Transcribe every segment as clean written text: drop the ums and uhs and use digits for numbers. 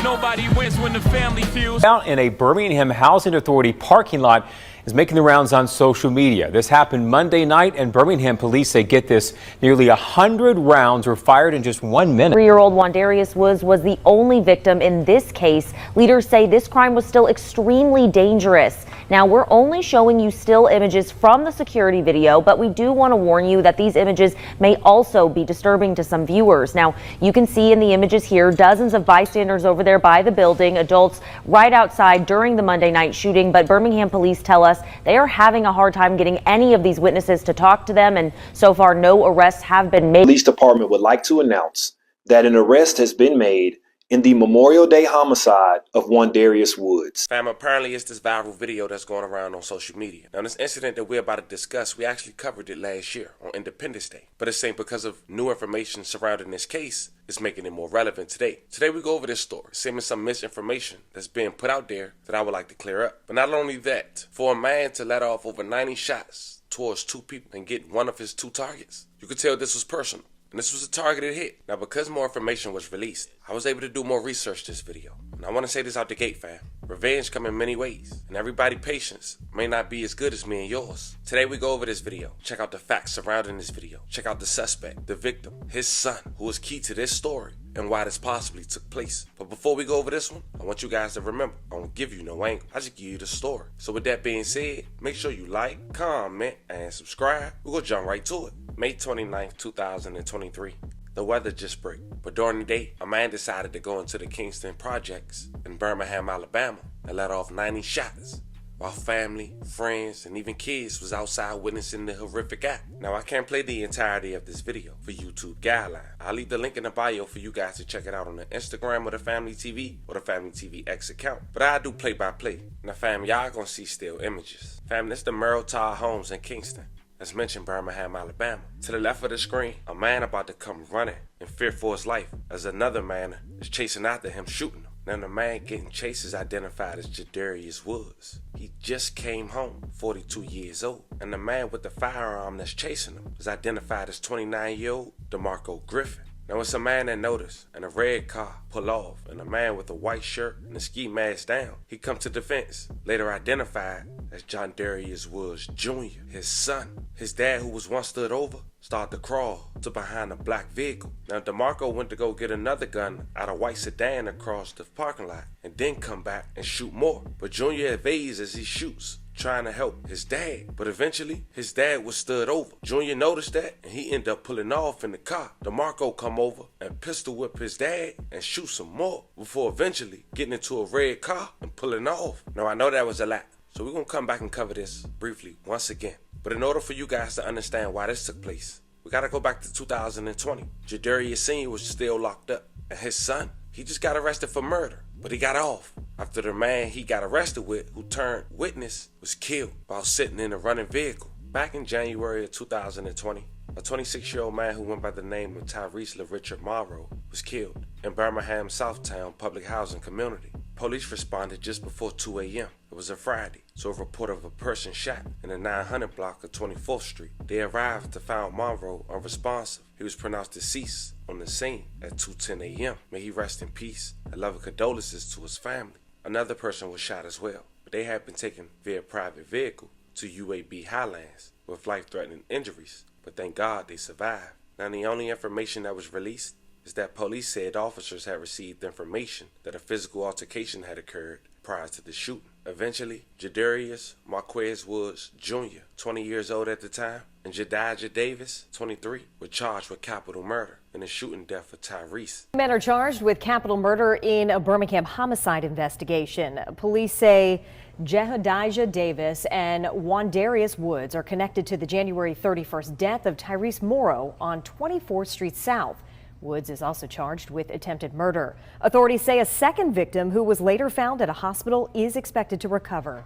nobody wins when the family feels. Out in a Birmingham Housing Authority parking lot is making the rounds on social media. This happened Monday night, and Birmingham police say, get this, nearly 100 rounds were fired in just 1 minute. 3-year-old Wandarius was the only victim in this case. Leaders say this crime was still extremely dangerous. Now, we're only showing you still images from the security video, but we do want to warn you that these images may also be disturbing to some viewers. Now, you can see in the images here dozens of bystanders over there by the building, adults right outside during the Monday night shooting, but Birmingham police tell us they are having a hard time getting any of these witnesses to talk to them, and so far no arrests have been made. The police department would like to announce that an arrest has been made in the Memorial Day homicide of Wandarius Woods. Fam, apparently it's this viral video that's going around on social media. Now, this incident that we're about to discuss, we actually covered it last year on Independence Day. But it's saying because of new information surrounding this case, it's making it more relevant today. Today we go over this story, seeming some misinformation that's being put out there that I would like to clear up. But not only that, for a man to let off over 90 shots towards 2 people and get one of his 2 targets, you could tell this was personal. And this was a targeted hit. Now, because more information was released, I was able to do more research this video. And I want to say this out the gate, fam. Revenge come in many ways, and everybody's patience may not be as good as me and yours. Today we go over this video. Check out the facts surrounding this video. Check out the suspect, the victim, his son, who was key to this story and why this possibly took place. But before we go over this one, I want you guys to remember, I don't give you no angle. I just give you the story. So with that being said, make sure you like, comment, and subscribe. We're going to jump right to it. May 29th, 2023. The weather just broke, but during the day, a man decided to go into the Kingston projects in Birmingham, Alabama, and let off 90 shots, while family, friends, and even kids was outside witnessing the horrific act. Now, I can't play the entirety of this video for YouTube guidelines. I'll leave the link in the bio for you guys to check it out on the Instagram of the Family TV or the Family TV X account. But I do play-by-play. Now, fam, y'all gonna see still images. Fam, this the Merle homes in Kingston. As mentioned, Birmingham, Alabama. To the left of the screen, a man about to come running in fear for his life as another man is chasing after him, shooting him. Now, the man getting chased is identified as Jedarius Woods. He just came home, 42 years old. And the man with the firearm that's chasing him is identified as 29-year-old DeMarco Griffin. Now, it's a man that noticed, and a red car pull off, and a man with a white shirt and a ski mask down. He come to defense, later identified as John Darius Woods Jr., his son. His dad, who was once stood over, started to crawl to behind a black vehicle. Now, DeMarco went to go get another gun out of white sedan across the parking lot, and then come back and shoot more. But Junior evades as he shoots, trying to help his dad, but eventually his dad was stood over. Junior noticed that, and he ended up pulling off in the car. DeMarco come over and pistol whip his dad and shoot some more before eventually getting into a red car and pulling off. Now, I know that was a lot, so we're gonna come back and cover this briefly once again. But in order for you guys to understand why this took place, we gotta go back to 2020. Jedarius Sr. was still locked up, and his son, he just got arrested for murder, but he got off after the man he got arrested with, who turned witness, was killed while sitting in a running vehicle. Back in January of 2020, a 26-year-old man who went by the name of Tyrese Richard Morrow was killed in Birmingham Southtown public housing community. Police responded just before 2 a.m. It was a Friday, so a report of a person shot in the 900 block of 24th Street. They arrived to find Monroe unresponsive. He was pronounced deceased on the scene at 2:10 a.m. May he rest in peace. A love of condolences to his family. Another person was shot as well, but they had been taken via private vehicle to UAB Highlands with life-threatening injuries, but thank God they survived. Now, the only information that was released is that police said officers had received information that a physical altercation had occurred prior to the shooting. Eventually, Jedarius Marquez Woods Jr., 20 years old at the time, and Jediah Davis, 23, were charged with capital murder in the shooting death of Tyrese. Men are charged with capital murder in a Birmingham homicide investigation. Police say Jediah Davis and Wandarius Woods are connected to the January 31st death of Tyrese Morrow on 24th Street South. Woods is also charged with attempted murder. Authorities say a second victim who was later found at a hospital is expected to recover.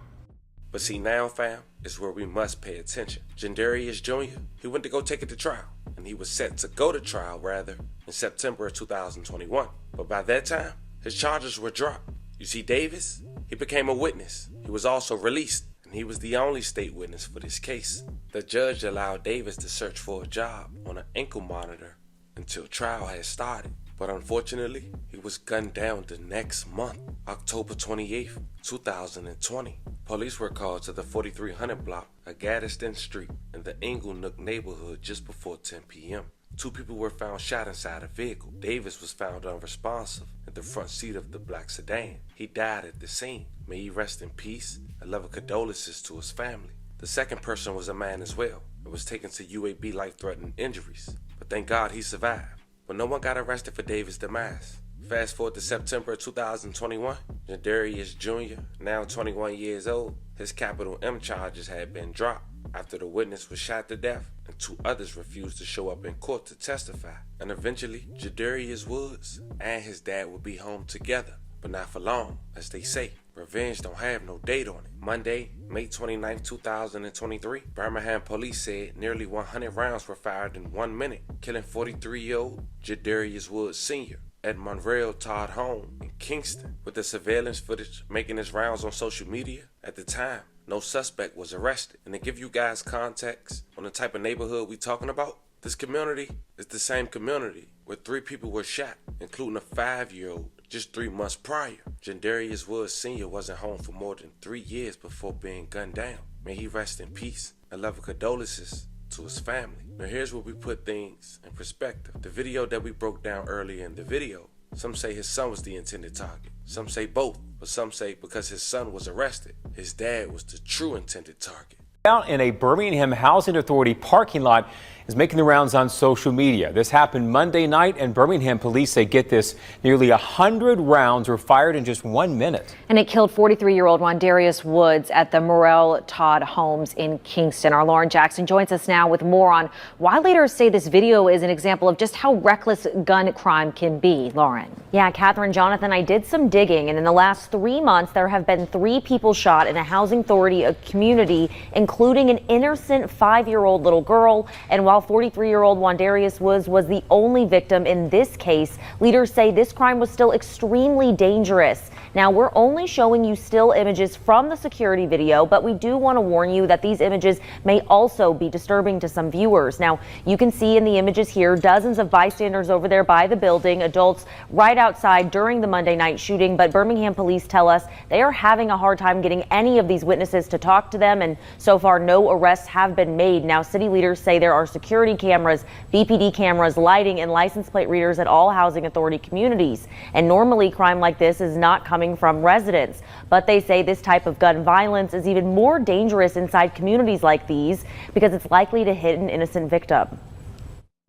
But see, now, fam, is where we must pay attention. Jedarius Jr., he went to go take it to trial, and he was set to go to trial, rather, in September of 2021. But by that time, his charges were dropped. You see, Davis, he became a witness. He was also released, and he was the only state witness for this case. The judge allowed Davis to search for a job on an ankle monitor until trial had started. but unfortunately, he was gunned down the next month, October 28th, 2020. Police were called to the 4300 block of Gaddiston Street in the Inglenook neighborhood just before 10 p.m. 2 people were found shot inside a vehicle. Davis was found unresponsive in the front seat of the black sedan. He died at the scene. May he rest in peace and love and condolences to his family. The second person was a man as well and was taken to UAB life-threatening injuries, but thank God he survived. But no one got arrested for Davis' demise. Fast forward to September 2021, Jadarius Jr., now 21 years old, his capital M charges had been dropped after the witness was shot to death and 2 others refused to show up in court to testify. And eventually, Jadarius Woods and his dad would be home together, but not for long, as they say. Revenge don't have no date on it. Monday, May 29, 2023, Birmingham police said nearly 100 rounds were fired in 1 minute, killing 43-year-old Jadarius Woods Sr. at Monreal Todd home in Kingston. With the surveillance footage making its rounds on social media at the time, no suspect was arrested. And to give you guys context on the type of neighborhood we talking about, this community is the same community where 3 people were shot, including a 5-year-old, just 3 months prior. Jadarius Woods Sr. wasn't home for more than 3 years before being gunned down. May he rest in peace and love and condolences to his family. Now here's where we put things in perspective. The video that we broke down earlier in the video, some say his son was the intended target. Some say both, but some say because his son was arrested, his dad was the true intended target. Out in a Birmingham Housing Authority parking lot is making the rounds on social media. This happened Monday night, and Birmingham police say, get this, nearly 100 rounds were fired in just 1 minute. And it killed 43-year-old Wandarius Woods at the Morrell Todd homes in Kingston. Our Lauren Jackson joins us now with more on why leaders say this video is an example of just how reckless gun crime can be. Lauren. Yeah, Catherine, Jonathan, I did some digging, and in the last 3 months, there have been 3 people shot in a housing authority community, including an innocent 5-year-old little girl. And while 43-year-old Wandarius Woods was the only victim in this case, leaders say this crime was still extremely dangerous. Now, we're only showing you still images from the security video, but we do want to warn you that these images may also be disturbing to some viewers. Now, you can see in the images here dozens of bystanders over there by the building, adults right outside during the Monday night shooting, but Birmingham police tell us they are having a hard time getting any of these witnesses to talk to them, and so far no arrests have been made. Now, city leaders say there are security cameras, BPD cameras, lighting, and license plate readers at all housing authority communities, and normally crime like this is not coming from residents, but they say this type of gun violence is even more dangerous inside communities like these because it's likely to hit an innocent victim.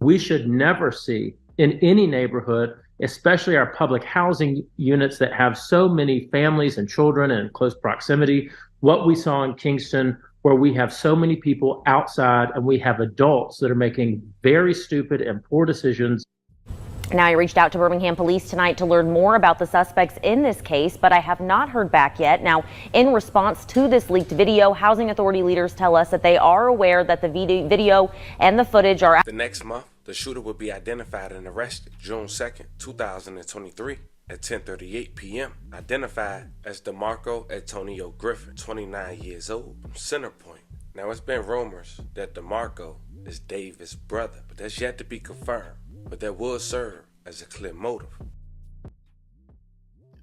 We should never see in any neighborhood, especially our public housing units that have so many families and children in close proximity, what we saw in Kingston, where we have so many people outside and we have adults that are making very stupid and poor decisions. Now, I reached out to Birmingham police tonight to learn more about the suspects in this case, but I have not heard back yet. Now, in response to this leaked video, housing authority leaders tell us that they are aware that the video and the footage are. The next month, the shooter will be identified and arrested June 2nd, 2023 at 10:38 p.m. Identified as DeMarco Antonio Griffin, 29 years old, from Center Point. Now, it's been rumors that DeMarco is Davis' brother, but that's yet to be confirmed. But that will serve as a clear motive.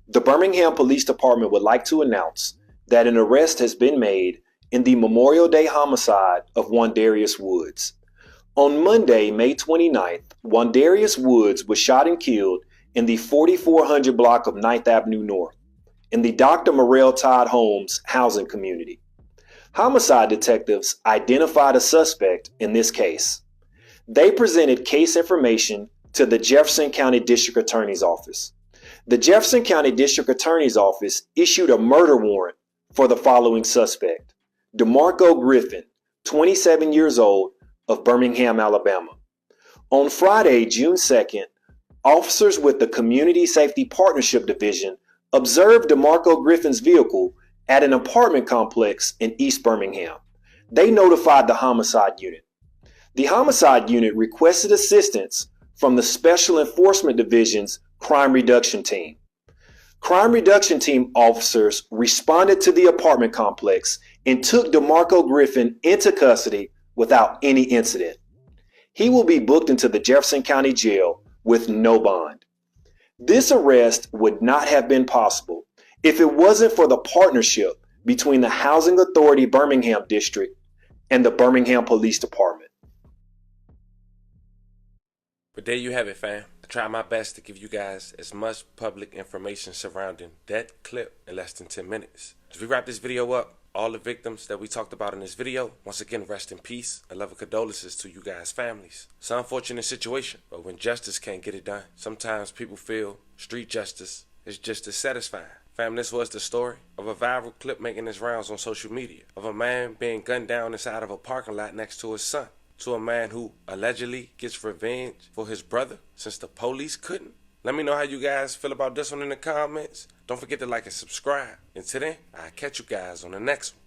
The Birmingham Police Department would like to announce that an arrest has been made in the Memorial Day homicide of Wandarius Woods. On Monday, May 29th, Wandarius Woods was shot and killed in the 4400 block of 9th Avenue North in the Dr. Morrell Todd Homes housing community. Homicide detectives identified a suspect in this case. They presented case information to the Jefferson County District Attorney's Office. The Jefferson County District Attorney's Office issued a murder warrant for the following suspect: DeMarco Griffin, 27 years old, of Birmingham, Alabama. On Friday, June 2nd, officers with the Community Safety Partnership Division observed DeMarco Griffin's vehicle at an apartment complex in East Birmingham. They notified the homicide unit. The homicide unit requested assistance from the Special Enforcement Division's Crime Reduction Team. Crime Reduction Team officers responded to the apartment complex and took DeMarco Griffin into custody without any incident. He will be booked into the Jefferson County Jail with no bond. This arrest would not have been possible if it wasn't for the partnership between the Housing Authority Birmingham District and the Birmingham Police Department. But there you have it, fam. I try my best to give you guys as much public information surrounding that clip in less than 10 minutes. As we wrap this video up, all the victims that we talked about in this video, once again, rest in peace and love and condolences to you guys' families. It's an unfortunate situation, but when justice can't get it done, sometimes people feel street justice is just as satisfying. Fam, this was the story of a viral clip making its rounds on social media of a man being gunned down inside of a parking lot next to his son, to a man who allegedly gets revenge for his brother since the police couldn't. Let me know how you guys feel about this one in the comments. Don't forget to like and subscribe. And till then, I'll catch you guys on the next one.